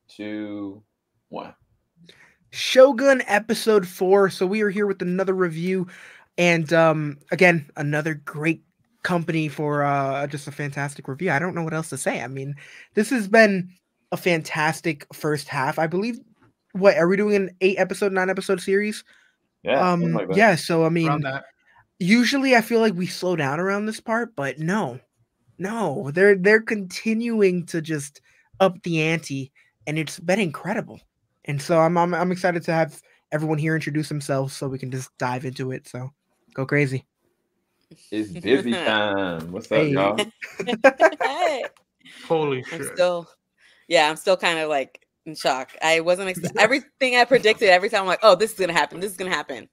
2, 1. Shogun episode 4. So we are here with another review, and again, another great company for just a fantastic review. I don't know what else to say. I mean, this has been a fantastic first half. I believe. What are we doing? An 8-episode, 9-episode series? Yeah, something like that. Yeah. So I Around mean, that. usually I feel like we slow down around this part, but no, they're continuing to just up the ante, and it's been incredible. And so I'm excited to have everyone here introduce themselves so we can just dive into it. So go crazy. It's busy time. What's up, Hey. y'all? Hey. Holy I'm shit. still kind of like in shock. I wasn't everything I predicted. Every time I'm like, oh, this is gonna happen. This is gonna happen.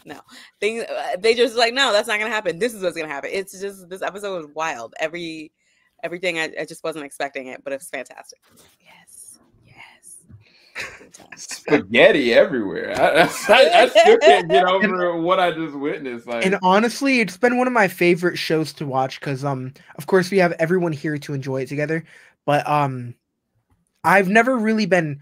No, things they just like, no, that's not gonna happen. This is what's gonna happen. It's just this episode was wild. Everything I just wasn't expecting it, but it's fantastic. Yes. Spaghetti everywhere. I still can't get over what I just witnessed. Like, And honestly, it's been one of my favorite shows to watch because of course we have everyone here to enjoy it together. But I've never really been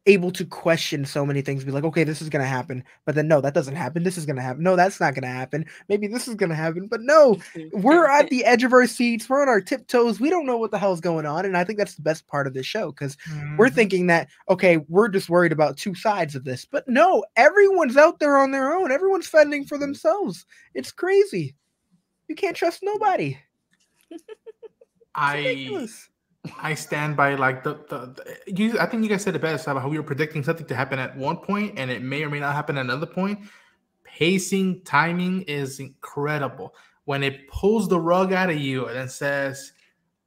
able to question so many things, be like, okay, this is gonna happen, but then no, that doesn't happen. This is gonna happen. No, that's not gonna happen. Maybe this is gonna happen, but no, we're at the edge of our seats. We're on our tiptoes. We don't know what the hell's going on, and I think that's the best part of this show because we're thinking that okay, we're just worried about two sides of this, but no, everyone's out there on their own. Everyone's fending for themselves. It's crazy. You can't trust nobody. I stand by like I think you guys said it best about how we were predicting something to happen at one point and it may or may not happen at another point. Pacing, timing is incredible. When it pulls the rug out of you and then says,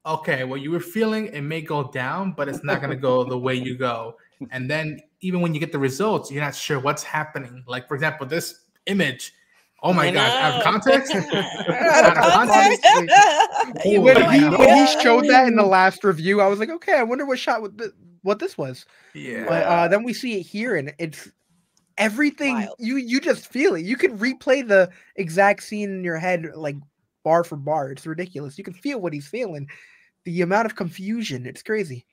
okay, what you were feeling, it may go down, but it's not going to go the way you go. And then even when you get the results, you're not sure what's happening. Like, for example, this image. Oh my God! Out of context. When he showed that in the last review, I was like, okay, I wonder what this was. Yeah. But then we see it here, and it's everything. Wild. You just feel it. You can replay the exact scene in your head, like bar for bar. It's ridiculous. You can feel what he's feeling. The amount of confusion. It's crazy.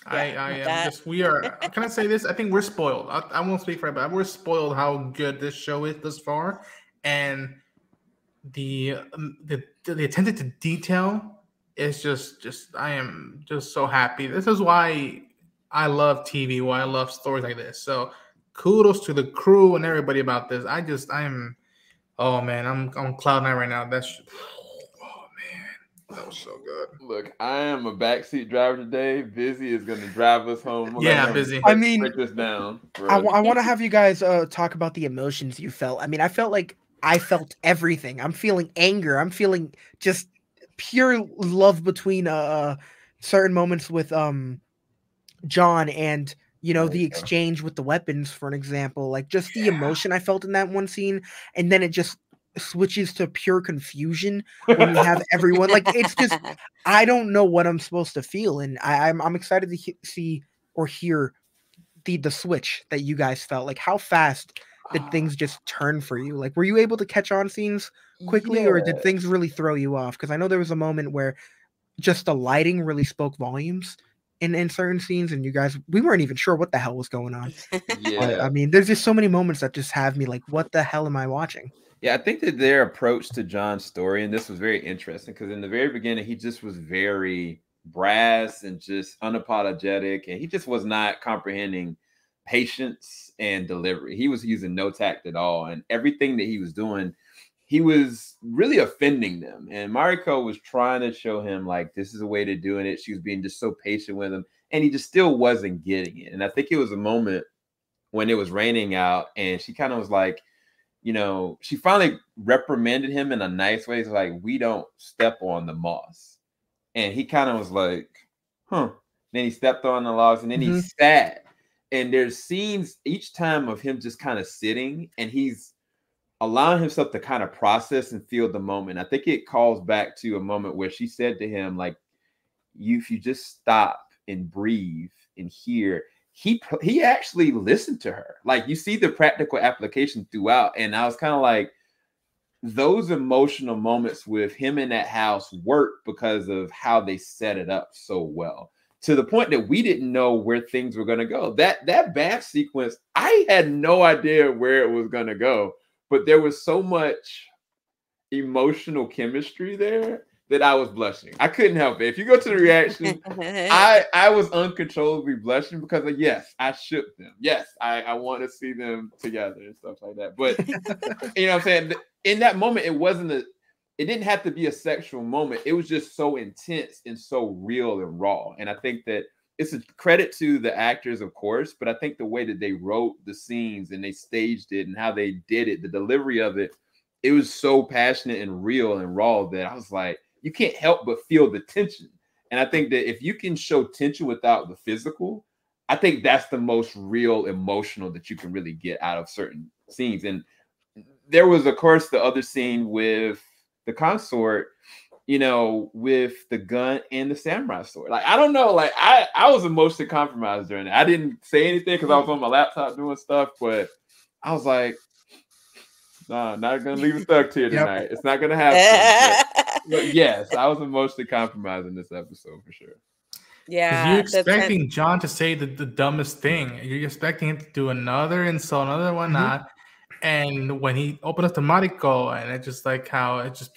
I am just, we are, can I say this? I think we're spoiled. I won't speak for it, but we're spoiled how good this show is thus far. And the attention to detail is just, I am just so happy. This is why I love TV, why I love stories like this. So kudos to the crew and everybody about this. Oh man, I'm on cloud nine right now. That was so good. Look, I am a backseat driver today. Bizzy is going to drive us home. Yeah, Bizzy. I mean, break this down. I want to have you guys talk about the emotions you felt. I mean, I felt like I felt everything. I'm feeling anger. I'm feeling just pure love between certain moments with John and the exchange with the weapons, for an example. Like just the emotion I felt in that one scene, and then it just switches to pure confusion when you have everyone like it's just I don't know what I'm supposed to feel, and I'm excited to see or hear the switch that you guys felt. Like how fast did things just turn for you? Like were you able to catch on scenes quickly, or did things really throw you off? Because I know there was a moment where just the lighting really spoke volumes in certain scenes, and we weren't even sure what the hell was going on. But, I mean, there's just so many moments that just have me like, what the hell am I watching? Yeah, I think that their approach to John's story, and this was very interesting because in the very beginning, he just was very brass and just unapologetic, and he just was not comprehending patience and delivery. He was using no tact at all, and everything that he was doing, he was really offending them. And Mariko was trying to show him like this is a way to doing it. She was being just so patient with him, and he just still wasn't getting it. And I think it was a moment when it was raining out, and she kind of was like, she finally reprimanded him in a nice way. It's like, we don't step on the moss. And he kind of was like, huh. Then he stepped on the logs, and then he sat. And there's scenes each time of him just kind of sitting, and he's allowing himself to kind of process and feel the moment. I think it calls back to a moment where she said to him, like, if you just stop and breathe and hear, he actually listened to her. Like you see the practical application throughout. And I was kind of like, those emotional moments with him in that house work because of how they set it up so well. to the point that we didn't know where things were going to go. That bath sequence, I had no idea where it was going to go, but there was so much emotional chemistry there that I was blushing. I couldn't help it. If you go to the reaction, I was uncontrollably blushing because yes, I shook them. Yes, I want to see them together and stuff like that. But you know what I'm saying? In that moment, it didn't have to be a sexual moment. It was just so intense and so real and raw. And I think that it's a credit to the actors, of course, but I think the way that they wrote the scenes and they staged it and how they did it, the delivery of it, it was so passionate and real and raw that I was like, you can't help but feel the tension. And I think that if you can show tension without the physical, I think that's the most real emotional that you can really get out of certain scenes. And there was, of course, the other scene with the consort, you know, with the gun and the samurai sword. Like, I don't know, like I was emotionally compromised during it. I didn't say anything because I was on my laptop doing stuff, but I was like, nah, not gonna leave it stuck to you tonight. Yep. It's not gonna happen. But yes, I was emotionally compromised in this episode for sure. Yeah, you're expecting John to say the dumbest thing. You're expecting him to do another insult, another one not. And when he opened up to Mariko, and it's just like how it's just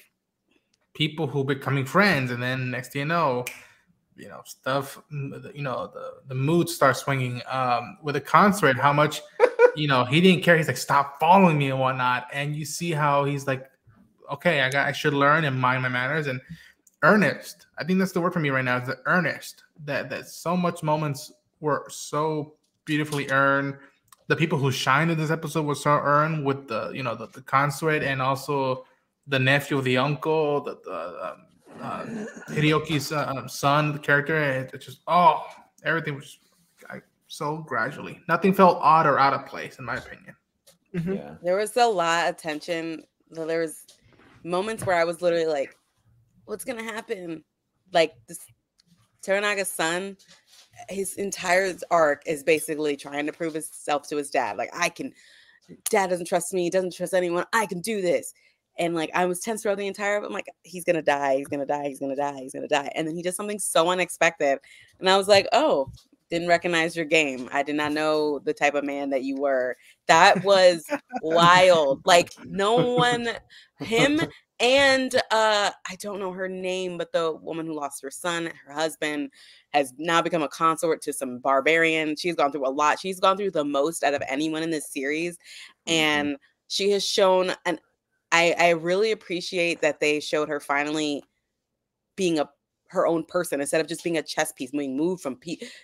people who becoming friends, and then next thing you know, stuff, the mood starts swinging. With the consort, how much, he didn't care. He's like, stop following me and whatnot. And you see how he's like, okay, I should learn and mind my manners. And earnest, I think that's the word for me right now, is the earnest. That so much moments were so beautifully earned. The people who shined in this episode were so earned with the consort, and also the nephew, the uncle, the Hideyoki's son, the character. It just, everything was so gradually. Nothing felt odd or out of place, in my opinion. Yeah. There was a lot of tension. There was moments where I was literally like, what's going to happen? Like, this Toranaga's son, his entire arc is basically trying to prove himself to his dad. Like, dad doesn't trust me. He doesn't trust anyone. I can do this. And like, I was tense throughout the entire, I'm like, he's going to die. He's going to die. He's going to die. He's going to die. And then he does something so unexpected. And I was like, oh, didn't recognize your game. I did not know the type of man that you were. That was wild. Like, no one, him and I don't know her name, but the woman who lost her son, her husband, has now become a consort to some barbarian. She's gone through a lot. She's gone through the most out of anyone in this series. And she has shown, and I really appreciate that they showed her finally being her own person instead of just being a chess piece being moved from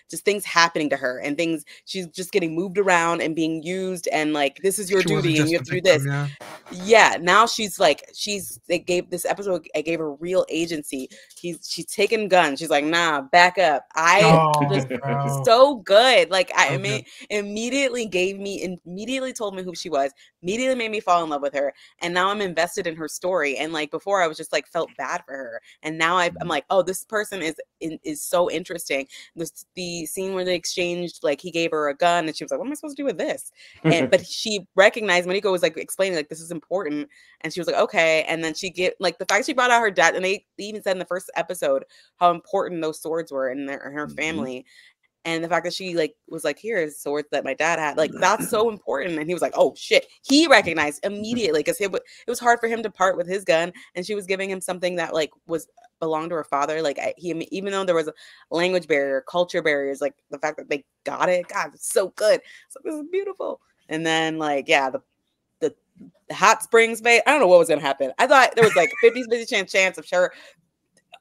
just things happening to her and things she's just getting moved around and being used, and like, this is your duty and you have to do this. Yeah, now she's they gave this episode, I gave her real agency. She's taking guns. She's like, nah, back up. So good. Like, immediately told me who she was, immediately made me fall in love with her, and now I'm invested in her story. And like, before I was just like, felt bad for her, and now I'm like, oh, this person is so interesting. The scene where they exchanged, like, he gave her a gun and she was like, what am I supposed to do with this? And but she recognized, Mariko was like explaining, like, this is important, and she was like, okay. And then like, the fact she brought out her dad, and they even said in the first episode how important those swords were in her family. And the fact that she like was like, here's swords that my dad had, like, that's so important. And he was like, oh shit, he recognized immediately, because it was hard for him to part with his gun, and she was giving him something that like belonged to her father. Like, even though there was a language barrier, culture barriers, like the fact that they got it, God, it's so good. So this is beautiful. And then like, yeah, the hot springs bait, I don't know what was gonna happen. I thought there was like 50% chance of sure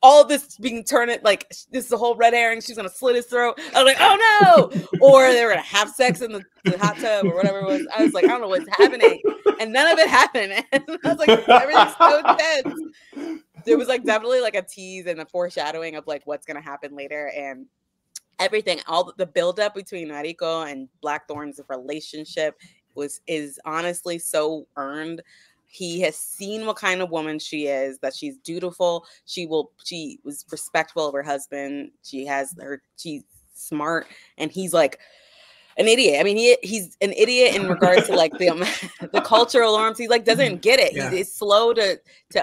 all of this being turned, like, this is a whole red herring, she's gonna slit his throat. I was like, oh no, or they were gonna have sex in the hot tub or whatever it was. I was like, I don't know what's happening, and none of it happened. And I was like, everything's so intense. There was like definitely like a tease and a foreshadowing of like what's gonna happen later, and everything, all the buildup between Mariko and Blackthorn's relationship is honestly so earned. He has seen what kind of woman she is, that she's dutiful. She was respectful of her husband. She's smart. And he's like, an idiot. I mean, he's an idiot in regards to like the cultural norms. He like doesn't get it. Yeah. He's slow to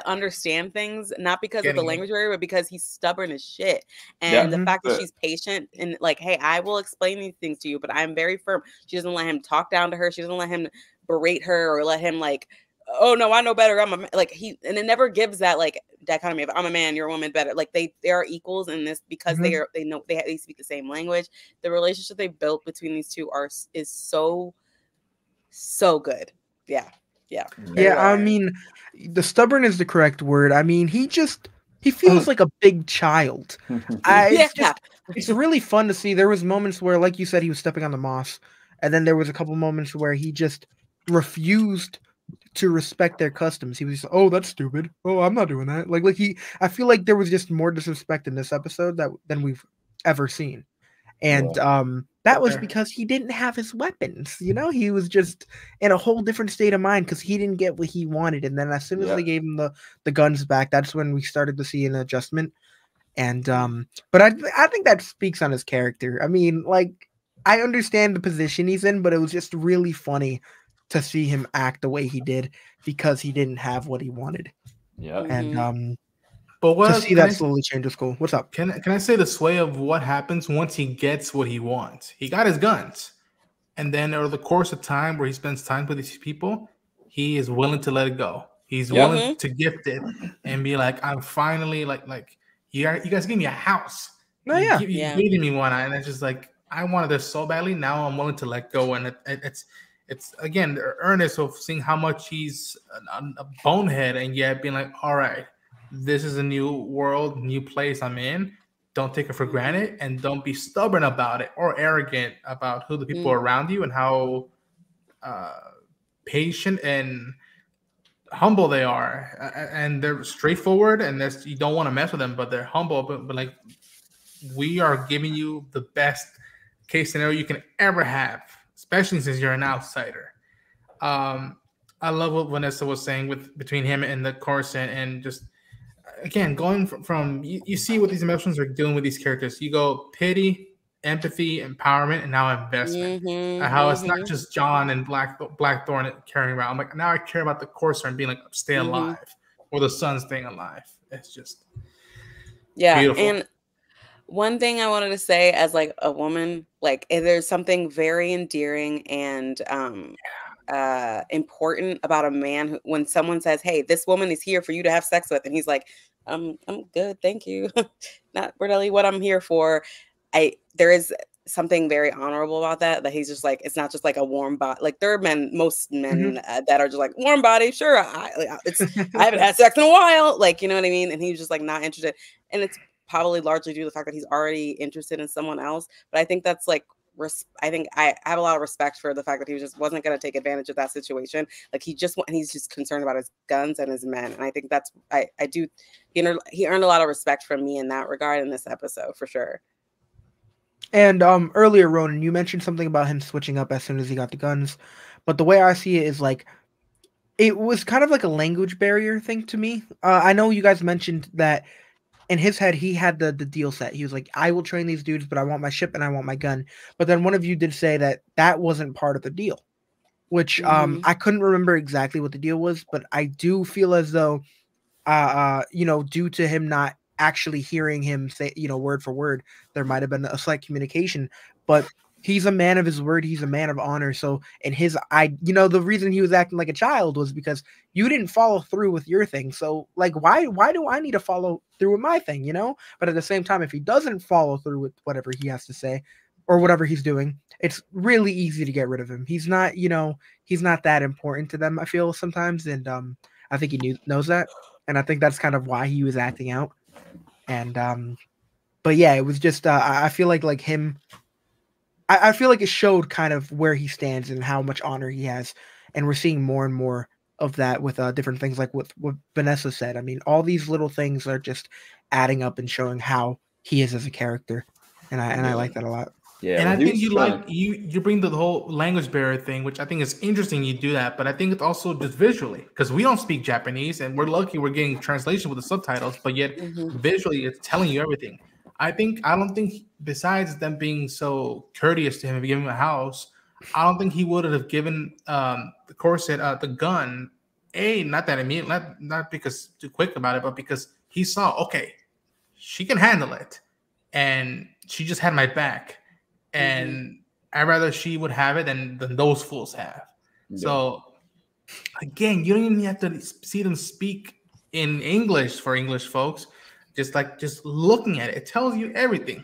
understand things, not because of the language barrier, but because he's stubborn as shit. And the fact that she's patient and like, hey, I will explain these things to you, but I'm very firm. She doesn't let him talk down to her. She doesn't let him berate her or let him like, oh no, I know better. I'm a like and it never gives that like dichotomy of I'm a man, you're a woman, better. Like they are equals in this because they know they speak the same language. The relationship they built between these two is so good. Yeah. I mean, the stubborn is the correct word. I mean, he feels like a big child. It's really fun to see. There was moments where, like you said, he was stepping on the moss, and then there was a couple moments where he just refused to respect their customs. He was, oh, that's stupid. Oh, I'm not doing that. I feel like there was just more disrespect in this episode than we've ever seen. And that was because he didn't have his weapons. You know, he was just in a whole different state of mind because he didn't get what he wanted. And then as soon as they gave him the guns back, that's when we started to see an adjustment. And but I think that speaks on his character. I mean, like, I understand the position he's in, but it was just really funny to see him act the way he did because he didn't have what he wanted. Yeah. And but what to see that slowly change is cool. What's up? Can I say the sway of what happens once he gets what he wants? He got his guns, and then over the course of time where he spends time with these people, he is willing to let it go. He's willing to gift it and be like, I'm finally like you guys give me a house. Oh, you gave me one, and it's just like I wanted this so badly. Now I'm willing to let go, and it's again the earnest of seeing how much he's a bonehead, and yet being like, all right, this is a new world, new place I'm in. Don't take it for granted, and don't be stubborn about it or arrogant about who the people around you and how patient and humble they are. And they're straightforward, and you don't want to mess with them, but they're humble. But like, we are giving you the best case scenario you can ever have, especially since you're an outsider. I love what Vanessa was saying between him and the course, and just again going from you see what these emotions are doing with these characters. You go pity, empathy, empowerment, and now investment. How it's not just John and Blackthorn carrying around. I'm like, now I care about the courser and being like, stay alive, or the son staying alive. It's just beautiful. And one thing I wanted to say as like a woman, like there's something very endearing and important about a man who, when someone says, hey, this woman is here for you to have sex with, and he's like, I'm good, thank you. Not really what I'm here for. There is something very honorable about that he's just like, it's not just like a warm body. Like there are most men that are just like warm body. Sure. I haven't had sex in a while. Like, you know what I mean? And he's just like not interested. And it's probably largely due to the fact that he's already interested in someone else. But I think that's like, I think I have a lot of respect for the fact that he just wasn't going to take advantage of that situation. Like he's just concerned about his guns and his men. And I think that's, he earned a lot of respect from me in that regard in this episode for sure. And earlier, Ronin, you mentioned something about him switching up as soon as he got the guns. But the way I see it is like, it was kind of like a language barrier thing to me. I know you guys mentioned that in his head, he had the deal set. He was like, I will train these dudes, but I want my ship and I want my gun. But then one of you did say that wasn't part of the deal, which I couldn't remember exactly what the deal was, but I do feel as though, due to him not actually hearing him say, word for word, there might have been a slight communication, but he's a man of his word. He's a man of honor. So in his, the reason he was acting like a child was because you didn't follow through with your thing. So like, why do I need to follow through with my thing, But at the same time, if he doesn't follow through with whatever he has to say or whatever he's doing, it's really easy to get rid of him. He's not, he's not that important to them, I feel sometimes. And I think he knows that. And I think that's kind of why he was acting out. And, but yeah, it was just, I feel like him, I feel like it showed kind of where he stands and how much honor he has. And we're seeing more and more of that with different things like what Vanessa said. I mean, all these little things are just adding up and showing how he is as a character. And I like that a lot. Yeah. And I think you bring the whole language barrier thing, which I think is interesting. You do that, but I think it's also just visually, because we don't speak Japanese and we're lucky we're getting translation with the subtitles, but yet visually it's telling you everything. I don't think besides them being so courteous to him and giving him a house, I don't think he would have given the corset the gun. Not that immediate, not because too quick about it, but because he saw, okay, she can handle it, and she just had my back, and I'd rather she would have it than those fools have. Yeah. So again, you don't even have to see them speak in English for English folks. Just looking at it, it tells you everything.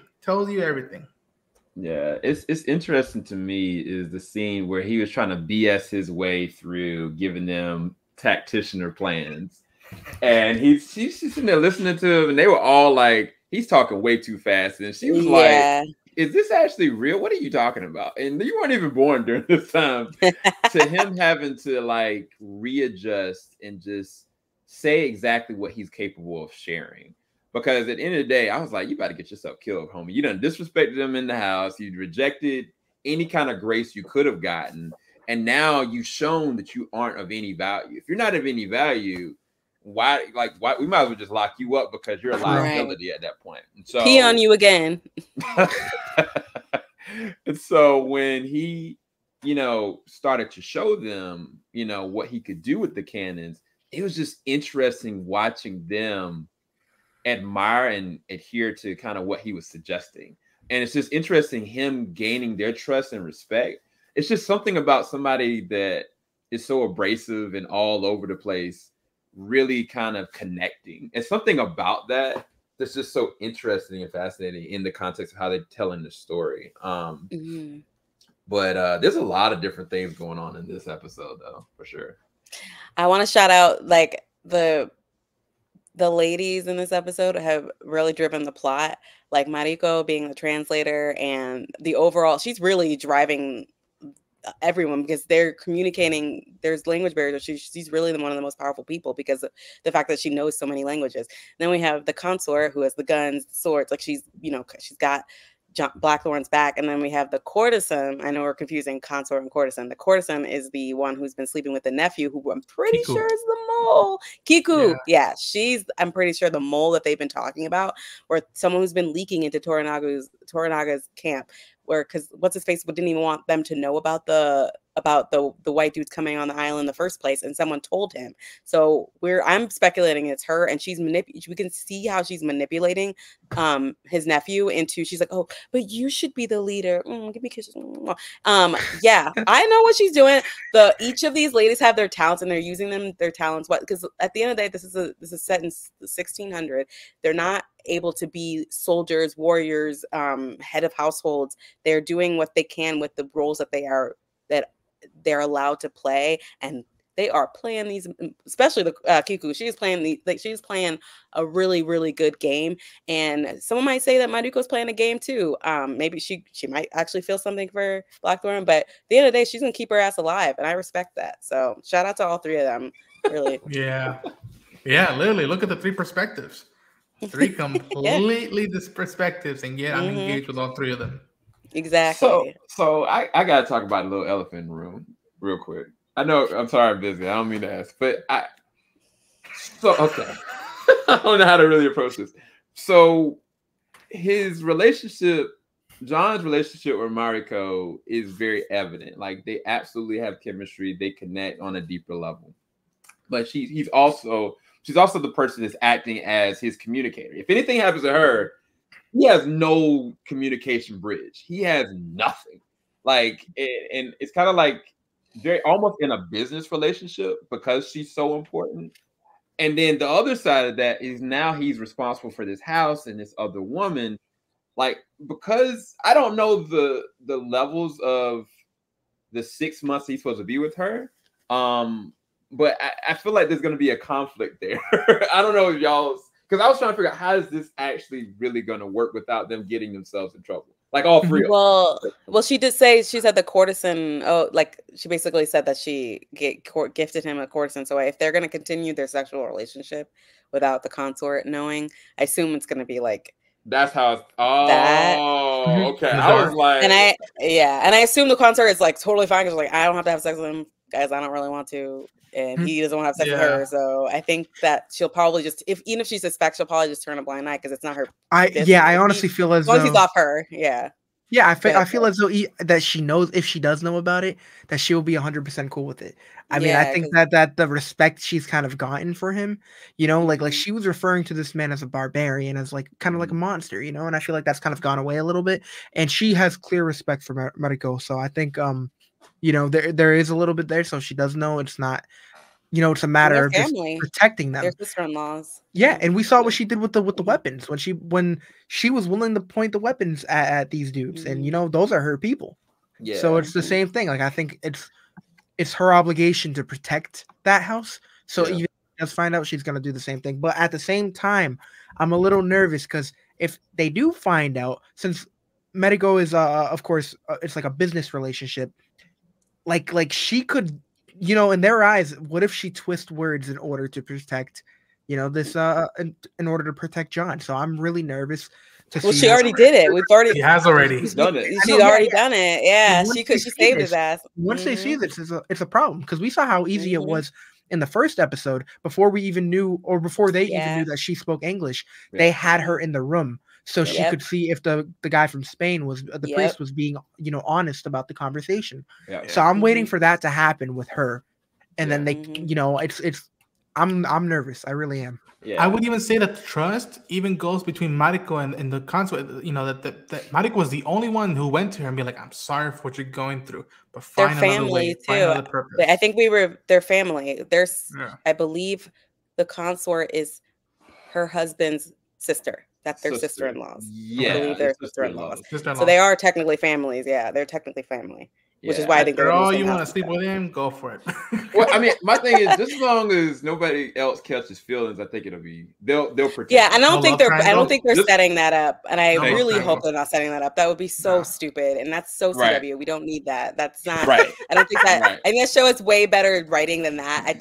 Yeah, it's interesting to me is the scene where he was trying to BS his way through giving them tacticianer plans, and she's sitting there listening to him, and they were all like, he's talking way too fast, and she was like, is this actually real? What are you talking about? And you weren't even born during this time. To him having to like readjust and just say exactly what he's capable of sharing. Because at the end of the day, I was like, you better get yourself killed, homie. You done disrespected them in the house. You rejected any kind of grace you could have gotten. And now you've shown that you aren't of any value. If you're not of any value, why we might as well just lock you up because you're a liability at that point. And so pee on you again. And so when he, started to show them, what he could do with the cannons, it was just interesting watching them admire and adhere to kind of what he was suggesting. And it's just interesting him gaining their trust and respect. It's just something about somebody that is so abrasive and all over the place, really kind of connecting. And something about that that's just so interesting and fascinating in the context of how they're telling the story. But there's a lot of different things going on in this episode, though, for sure. I want to shout out like the ladies in this episode have really driven the plot, like Mariko being the translator, and the overall, she's really driving everyone because they're communicating. There's language barriers. She's really one of the most powerful people because of the fact that she knows so many languages. Then we have the consort who has the guns, the swords, like she's got Blackthorn's back. And then we have the courtesan. I know we're confusing consort and courtesan. The courtesan is the one who's been sleeping with the nephew, who I'm pretty sure is the mole. Kiku. Yeah, I'm pretty sure the mole that they've been talking about, or someone who's been leaking into Toranaga's camp, where, because what's his face didn't even want them to know about the white dudes coming on the island in the first place, and someone told him. So I'm speculating it's her, and we can see how she's manipulating his nephew into, she's like, oh, but you should be the leader. Give me kisses. Yeah, I know what she's doing. Each of these ladies have their talents, and they're using their talents. Because at the end of the day, this is set in 1600. They're not able to be soldiers, warriors, head of households. They're doing what they can with the roles that they're allowed to play, and they are playing these, especially the Kiku. She's playing a really, really good game. And someone might say that Mariko's playing a game too. Maybe she might actually feel something for Blackthorn, but at the end of the day, she's gonna keep her ass alive, and I respect that. So shout out to all three of them. Really. Yeah. Literally, look at the three perspectives. Three completely different perspectives, and yet I'm engaged with all three of them. Exactly. So I gotta talk about a little elephant in the room real quick. I know, I'm sorry, I'm busy. I don't mean to ask, but okay. I don't know how to really approach this. So John's relationship with Mariko is very evident. Like, they absolutely have chemistry. They connect on a deeper level. But she's also the person that's acting as his communicator. If anything happens to her, he has no communication bridge. He has nothing. Like, and it's kind of like very almost in a business relationship because she's so important. And then the other side of that is now he's responsible for this house and this other woman. Like, because I don't know the levels of the 6 months he's supposed to be with her. But I feel like there's going to be a conflict there. I don't know if y'all's, because I was trying to figure out how is this actually really going to work without them getting themselves in trouble. Like all three of them. Well, she did say, she said the courtesan, like she basically said that she gifted him a courtesan. So if they're going to continue their sexual relationship without the consort knowing, I assume it's going to be like, that's how it's, okay. I was like, and I assume the consort is like totally fine because like I don't have to have sex with him, guys. I don't really want to. and he doesn't want to have sex with her. So I think that she'll probably just, even if she suspects, she'll probably just turn a blind eye because it's not her. I honestly feel as long though as he's off her. Yeah. Yeah, I feel as though that she knows, if she does know about it, that she will be 100% cool with it. I mean, I think that the respect she's kind of gotten for him, you know, like she was referring to this man as a barbarian, as like kind of like a monster, you know, and I feel like that's kind of gone away a little bit. And she has clear respect for Mariko, so I think you know, there is a little bit there, so she does know it's not, you know, it's a matter of just protecting them. Their sister-in-laws. Yeah, and we saw what she did with the weapons when she was willing to point the weapons at these dudes, and you know, those are her people. Yeah. So it's the same thing. Like I think it's her obligation to protect that house. So even if she does find out, she's gonna do the same thing. But at the same time, I'm a little nervous because if they do find out, since Medico is of course it's like a business relationship, like she could, you know, in their eyes, what if she twists words in order to protect, you know, this in order to protect John? So I'm really nervous to see. Well, she already did it. She has already done it. She's already done it. Yeah, she saved his ass. Once they see this, it's a problem because we saw how easy it was in the first episode before we even knew, or before they even knew that she spoke English. They had her in the room so she could see if the guy from Spain was the priest was being, you know, honest about the conversation. So I'm waiting for that to happen with her, and then they, you know, I'm nervous. I really am. Yeah. I would even say that trust even goes between Mariko and the council. You know, that Mariko was the only one who went to her and be like, "I'm sorry for what you're going through, but find another way, find another purpose." I think their family. I believe the consort is her husband's sister. That's their sister-in-laws. Yeah, I believe they're sister-in-laws. So they are technically families. Yeah, they're technically family. Which is why I think they're all you want to sleep with him, go for it. Well, I mean, my thing is, just as long as nobody else catches feelings, I think it'll be they'll protect. Yeah, and I don't think they're setting that up, and I really hope they're not setting that up. That would be so stupid, and that's so CW. We don't need that. That's not right. I don't think that. I think that show is way better writing than that. I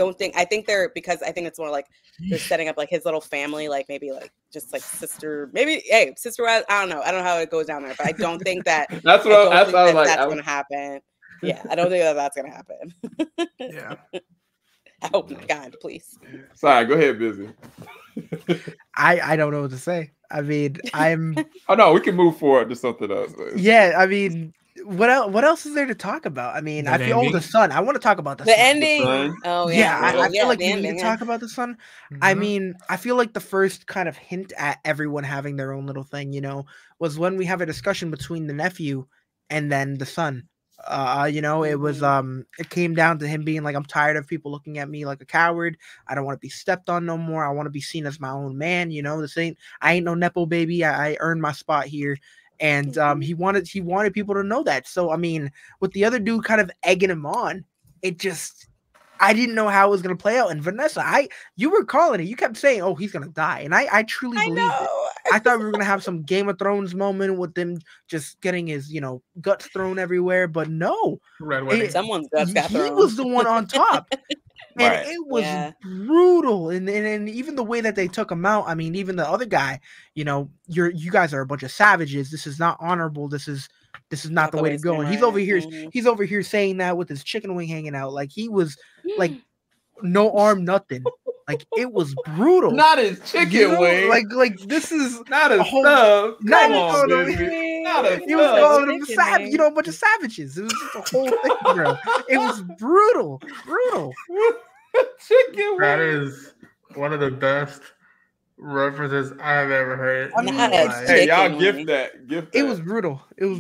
think they're, because I think it's more like they're setting up like his little family, like maybe like just like sister, maybe sister. I don't know how it goes down there, but I don't think that that's going to happen. Yeah, I don't think that's going to happen. Yeah. I hope not. God, please. Sorry, go ahead, Bizzy. I don't know what to say. I mean, I'm. Oh no, we can move forward to something else. Yeah, I mean, what else is there to talk about? I mean, I feel the sun. I want to talk about the sun. Ending. Oh yeah, I feel like we need to talk about the sun. I mean, I feel like the first kind of hint at everyone having their own little thing, you know, was when we have a discussion between the nephew and then the son. You know, it was it came down to him being like, I'm tired of people looking at me like a coward. I don't want to be stepped on no more. I want to be seen as my own man. You know, I ain't no nepo baby. I earned my spot here. And he wanted people to know that. So I mean, with the other dude kind of egging him on, I didn't know how it was gonna play out. And Vanessa, you were calling it. You kept saying, "Oh, he's gonna die," and I truly believed it. I thought we were gonna have some Game of Thrones moment with them just getting his, you know, guts thrown everywhere. But no, someone's guts got thrown. He was the one on top. And it was brutal, and even the way that they took him out. I mean, even the other guy, you know, you guys are a bunch of savages. This is not honorable. This is not the way to go. And he's over here saying that with his chicken wing hanging out, like he was like no arm, nothing. Like it was brutal. Not his chicken wing. Like this is not a whole stuff. Come on, baby. He was calling them savage, you know, a bunch of savages. It was just a whole thing, bro. It was brutal. Chicken wing. That is one of the best references I've ever heard. Hey, y'all gift that. It was brutal. You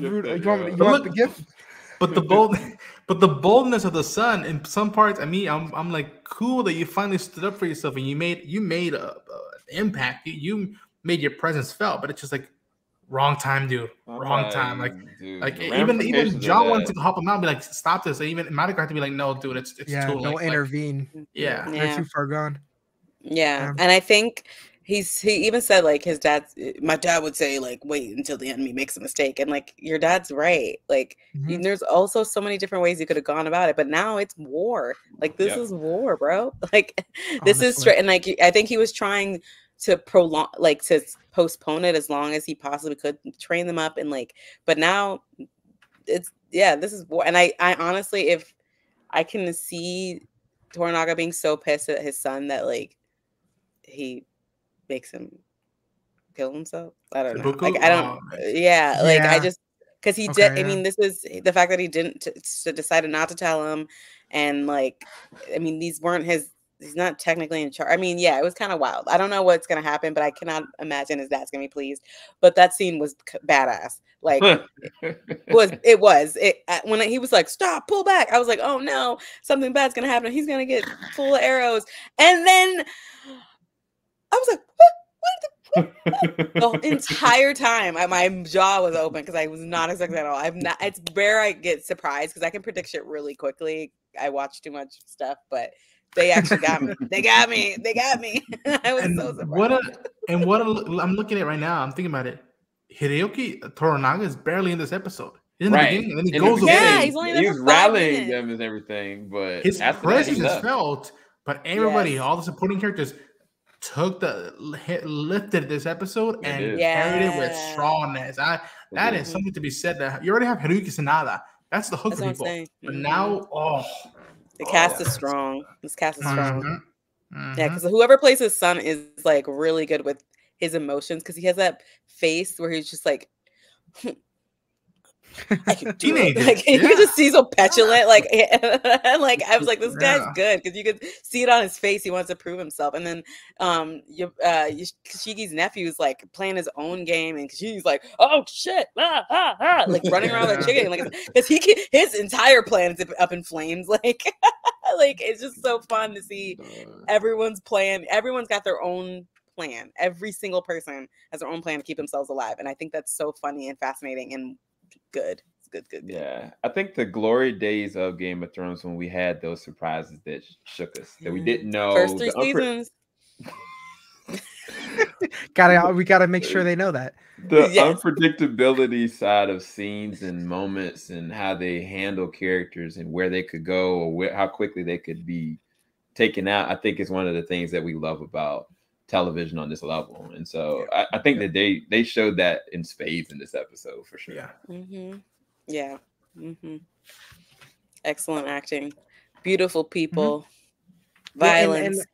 want the gift? But the boldness of the son in some parts. I mean, I'm like, cool that you finally stood up for yourself and you made an impact. You made your presence felt. But it's just like wrong time, dude. Wrong time. Like even John wanted to help him out and be like, stop this. Even Monica had to be like, no, dude, it's too late. Don't intervene. Yeah, they're too far gone. Yeah, and I think he even said like my dad would say like, wait until the enemy makes a mistake, and like your dad's right. Like there's also so many different ways you could have gone about it, but now it's war. Like this is war, bro. Like this is straight, and like I think he was trying to prolong, like to postpone it as long as he possibly could, train them up, and like, but now it's this is war. And I honestly, if I can see Toranaga being so pissed at his son that like he makes him kill himself. I don't know. Like I don't. Yeah, like I just because he did. I mean, this is the fact that he didn't decided not to tell him, and like, I mean, these weren't his. He's not technically in charge. I mean, yeah, it was kind of wild. I don't know what's gonna happen, but I cannot imagine his dad's gonna be pleased. But that scene was badass. Like it was when he was like, "Stop, pull back." I was like, "Oh no, something bad's gonna happen. He's gonna get full of arrows." And then I was like, "What the entire time my jaw was open because I was not expecting that at all. It's rare I get surprised because I can predict shit really quickly. I watch too much stuff, but they actually got me. They got me. I was so surprised. I'm looking at right now. I'm thinking about it. Hideyoki Toranaga is barely in this episode. He's in the beginning, and then he goes away. Yeah, he's only he was rallying them and everything, but his presence is felt. But everybody, all the supporting characters, lifted this episode and carried it with strongness. That is something to be said. That you already have Hiroyuki Sanada. That's the hook for people. But now, the cast is strong. This cast is strong. Yeah, because whoever plays his son is like really good with his emotions because he has that face where he's just like, I can do it. Like you can just see so petulant. Like, like I was like, this guy's good because you could see it on his face. He wants to prove himself. And then Kashigi's nephew is like playing his own game, and Kashigi's like, oh shit, like running around with a chicken, like because his entire plan is up in flames. Like, like it's just so fun to see everyone's plan. Everyone's got their own plan. Every single person has their own plan to keep themselves alive, and I think that's so funny and fascinating and good. It's good. Yeah, I think the glory days of Game of Thrones when we had those surprises that shook us that we didn't know. First 3 seasons. We gotta make sure they know that the unpredictability side of scenes and moments and how they handle characters and where they could go or how quickly they could be taken out. I think is one of the things that we love about television on this level, and so I think that they showed that in spades in this episode for sure. Excellent acting, beautiful people, violence.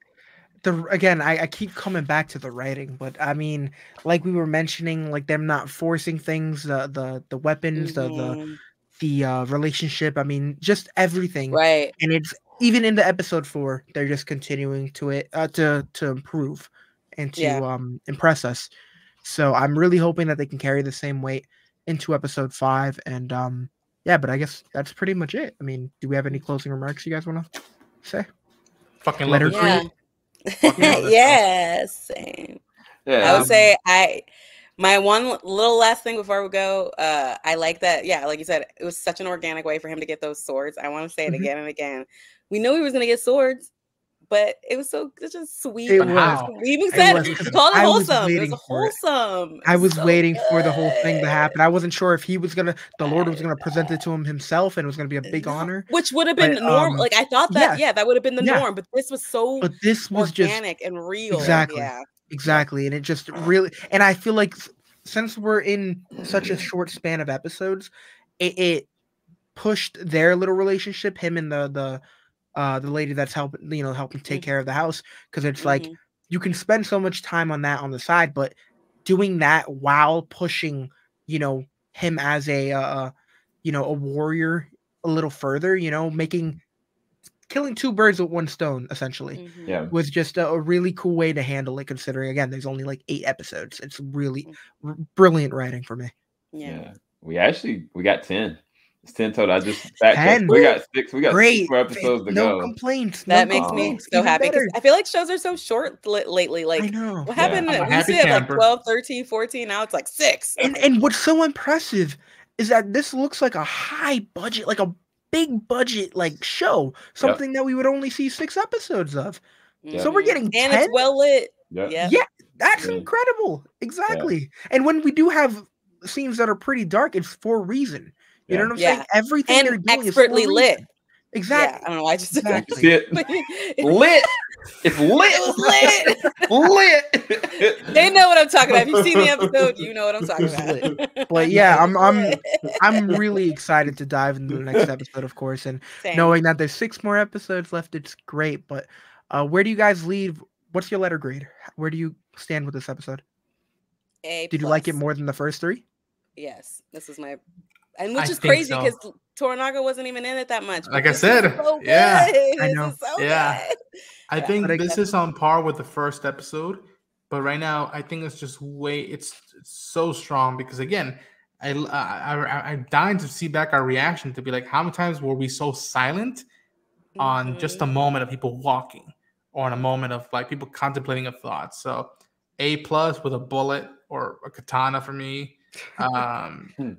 And I keep coming back to the writing, but I mean, like we were mentioning, like them not forcing things, the weapons, the relationship. I mean, just everything. Right. And it's even in the episode 4, they're just continuing to improve and to impress us. So I'm really hoping that they can carry the same weight into episode 5. And but I guess that's pretty much it. I mean, do we have any closing remarks you guys want to say? Fucking letter treat. Yeah, same. Yeah, I would say my one little last thing before we go, I like that. Yeah, like you said, it was such an organic way for him to get those swords. I want to say it again and again. We knew he was going to get swords, but it was just sweet. It was. We even said it called it wholesome. It was wholesome. I was waiting for the whole thing to happen. I wasn't sure if the Lord was gonna present it to him himself, and it was gonna be a big honor. Which would have been normal. Like I thought that, that would have been the norm. But this was so. But this was organic just and real. Exactly, and it just really. And I feel like since we're in such a short span of episodes, it pushed their little relationship, him and the lady that's helping take care of the house, because it's like you can spend so much time on that on the side, but doing that while pushing him as a warrior a little further, killing 2 birds with 1 stone essentially was just a really cool way to handle it, considering again there's only like 8 episodes. It's really brilliant writing for me. We got 10. It's 10 total. I just we got 6. We got 6 more episodes to go. No complaints. That makes me so happy because I feel like shows are so short lately. Like, I know. What happened? We used to have like 12, 13, 14. Now it's like 6. And what's so impressive is that this looks like a high budget, like a big budget like show. Something that we would only see 6 episodes of. So we're getting 10? And it's well lit. Yeah, that's incredible. Exactly. And when we do have scenes that are pretty dark, it's for a reason. You know what I'm saying? Everything they're doing expertly is lit. Exactly. Yeah, I don't know why I just said that. Exactly. Lit. It's lit. It was lit. Lit. They know what I'm talking about. If you've seen the episode, you know what I'm talking It's about. But yeah, It was lit. I'm really excited to dive into the next episode, of course, and Same. knowing that there's 6 more episodes left, it's great. But where do you guys leave? What's your letter grade? Where do you stand with this episode? A+. Did you like it more than the first 3? Yes, this was my, and which I is think crazy so. because Toranaga wasn't even in it that much. Like but I this said, is so yeah. good. I This know. is so Yeah. good. I Yeah. think But this is on par with the first episode, but right now I think it's just it's so strong because again, I'm dying to see back our reaction to be like, how many times were we so silent on just a moment of people walking or in a moment of like people contemplating a thought? So A+ with a bullet or a katana for me. Yeah, man.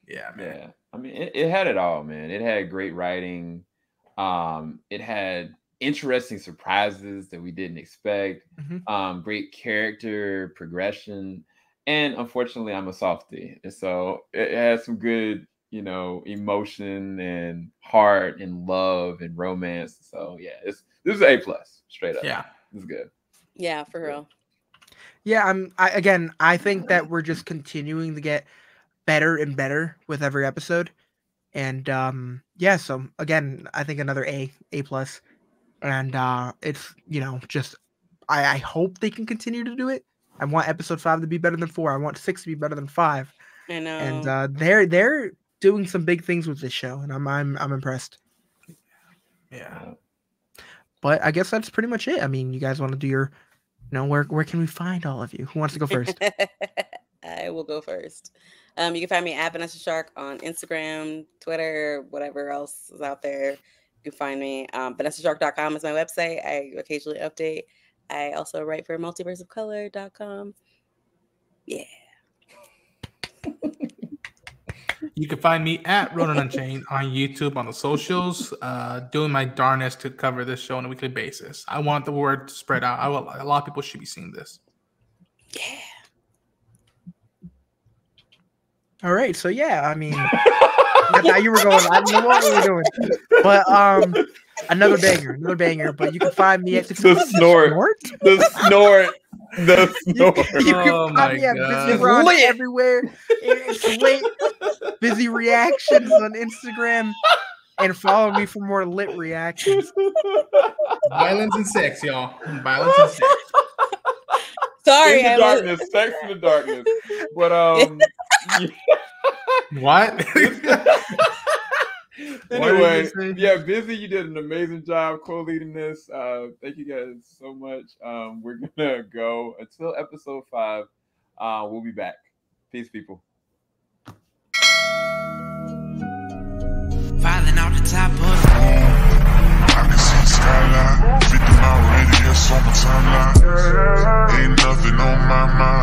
Yeah, I mean, it had it all, man. It had great writing. It had interesting surprises that we didn't expect. Great character progression, and unfortunately, I'm a softie, and so it had some good, emotion and heart and love and romance. So yeah, this is A+, straight up. Yeah, this is good. Yeah, for real. Yeah, I think that we're just continuing to get better and better with every episode. And yeah, so again, I think another A+. And it's, just I hope they can continue to do it. I want episode 5 to be better than 4. I want 6 to be better than 5. I know. And they're doing some big things with this show, and I'm impressed. Yeah. But I guess that's pretty much it. I mean, you guys want to do your where can we find all of you? Who wants to go first? I will go first. You can find me at Vanessa Shark on Instagram, Twitter, whatever else is out there. You can find me. VanessaShark.com is my website. I occasionally update. I also write for multiverseofcolor.com. Yeah. You can find me at Ronin Unchained on YouTube, on the socials, doing my darnest to cover this show on a weekly basis. I want the word to spread out. A lot of people should be seeing this. Yeah. All right, so yeah, I mean, I thought you were going. I don't know what we were doing, but another banger. But you can find me at the snort. You can find me at Bizzy Ron everywhere. It's lit. Bizzy reactions on Instagram, and follow me for more lit reactions. Violence and sex, y'all. Violence and sex. Sorry, in the darkness, sex in the darkness. But what? Anyway, yeah, Bizzy, you did an amazing job co-leading this. Thank you guys so much. We're gonna go until episode 5. We'll be back. Peace, people. Filing out the top of I can see the skyline, 50 mile radius on my timeline. Ain't nothing on my mind.